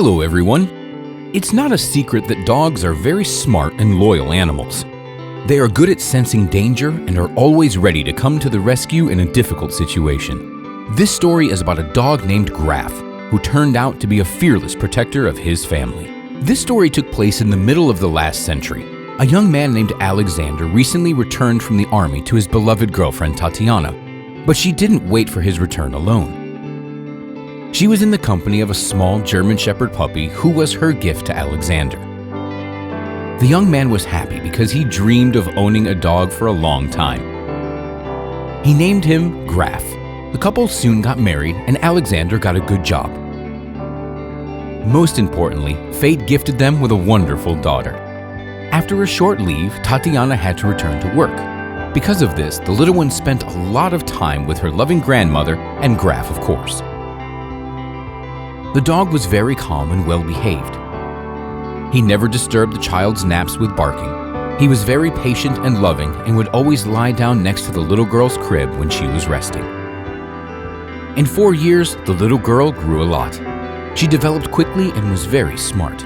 Hello everyone! It's not a secret that dogs are very smart and loyal animals. They are good at sensing danger and are always ready to come to the rescue in a difficult situation. This story is about a dog named Graf, who turned out to be a fearless protector of his family. This story took place in the middle of the last century. A young man named Alexander recently returned from the army to his beloved girlfriend Tatiana, but she didn't wait for his return alone. She was in the company of a small German Shepherd puppy who was her gift to Alexander. The young man was happy because he dreamed of owning a dog for a long time. He named him Graf. The couple soon got married and Alexander got a good job. Most importantly, fate gifted them with a wonderful daughter. After a short leave, Tatiana had to return to work. Because of this, the little one spent a lot of time with her loving grandmother and Graf, of course. The dog was very calm and well-behaved. He never disturbed the child's naps with barking. He was very patient and loving and would always lie down next to the little girl's crib when she was resting. In 4 years, the little girl grew a lot. She developed quickly and was very smart.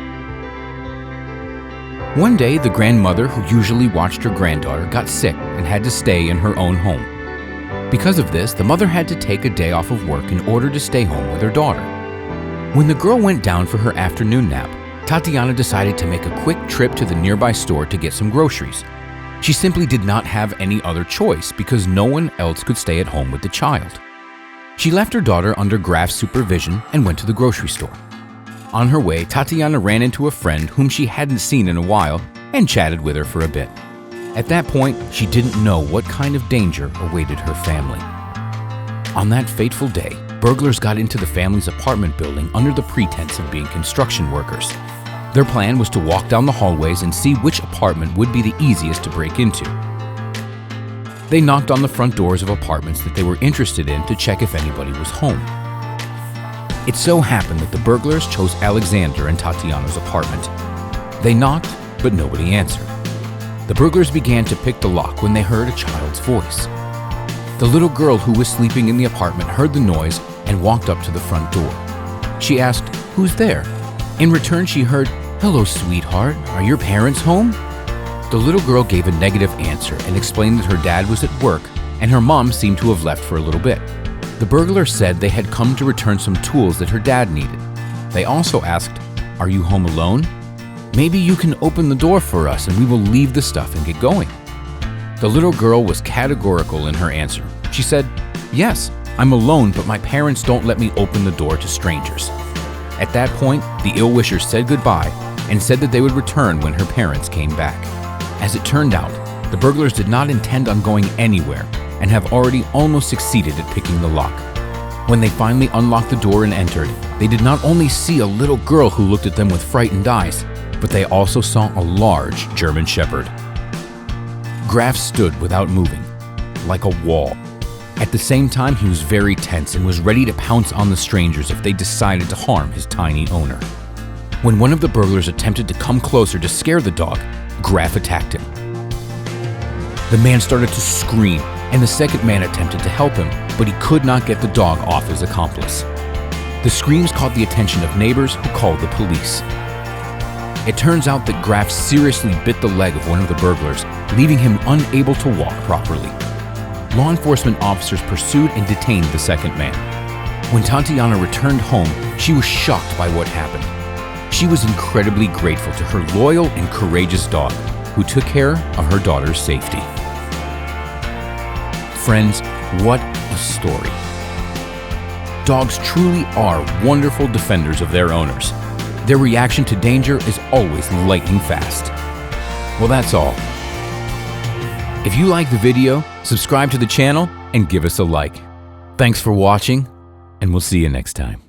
One day, the grandmother who usually watched her granddaughter got sick and had to stay in her own home. Because of this, the mother had to take a day off of work in order to stay home with her daughter. When the girl went down for her afternoon nap, Tatiana decided to make a quick trip to the nearby store to get some groceries. She simply did not have any other choice because no one else could stay at home with the child. She left her daughter under Graf's supervision and went to the grocery store. On her way, Tatiana ran into a friend whom she hadn't seen in a while and chatted with her for a bit. At that point, she didn't know what kind of danger awaited her family. On that fateful day, burglars got into the family's apartment building under the pretense of being construction workers. Their plan was to walk down the hallways and see which apartment would be the easiest to break into. They knocked on the front doors of apartments that they were interested in to check if anybody was home. It so happened that the burglars chose Alexander and Tatiana's apartment. They knocked, but nobody answered. The burglars began to pick the lock when they heard a child's voice. The little girl who was sleeping in the apartment heard the noise and walked up to the front door. She asked, "Who's there?" In return, she heard, "Hello, sweetheart. Are your parents home?" The little girl gave a negative answer and explained that her dad was at work and her mom seemed to have left for a little bit. The burglar said they had come to return some tools that her dad needed. They also asked, "Are you home alone? Maybe you can open the door for us and we will leave the stuff and get going." The little girl was categorical in her answer. She said, "Yes, I'm alone, but my parents don't let me open the door to strangers." At that point, the ill-wishers said goodbye and said that they would return when her parents came back. As it turned out, the burglars did not intend on going anywhere and have already almost succeeded at picking the lock. When they finally unlocked the door and entered, they did not only see a little girl who looked at them with frightened eyes, but they also saw a large German Shepherd. Graf stood without moving, like a wall. At the same time, he was very tense and was ready to pounce on the strangers if they decided to harm his tiny owner. When one of the burglars attempted to come closer to scare the dog, Graf attacked him. The man started to scream, and the second man attempted to help him, but he could not get the dog off his accomplice. The screams caught the attention of neighbors who called the police. It turns out that Graf seriously bit the leg of one of the burglars, leaving him unable to walk properly. Law enforcement officers pursued and detained the second man. When Tatiana returned home, she was shocked by what happened. She was incredibly grateful to her loyal and courageous dog, who took care of her daughter's safety. Friends, what a story. Dogs truly are wonderful defenders of their owners. Their reaction to danger is always lightning fast. Well, that's all. If you like the video, subscribe to the channel and give us a like. Thanks for watching, and we'll see you next time.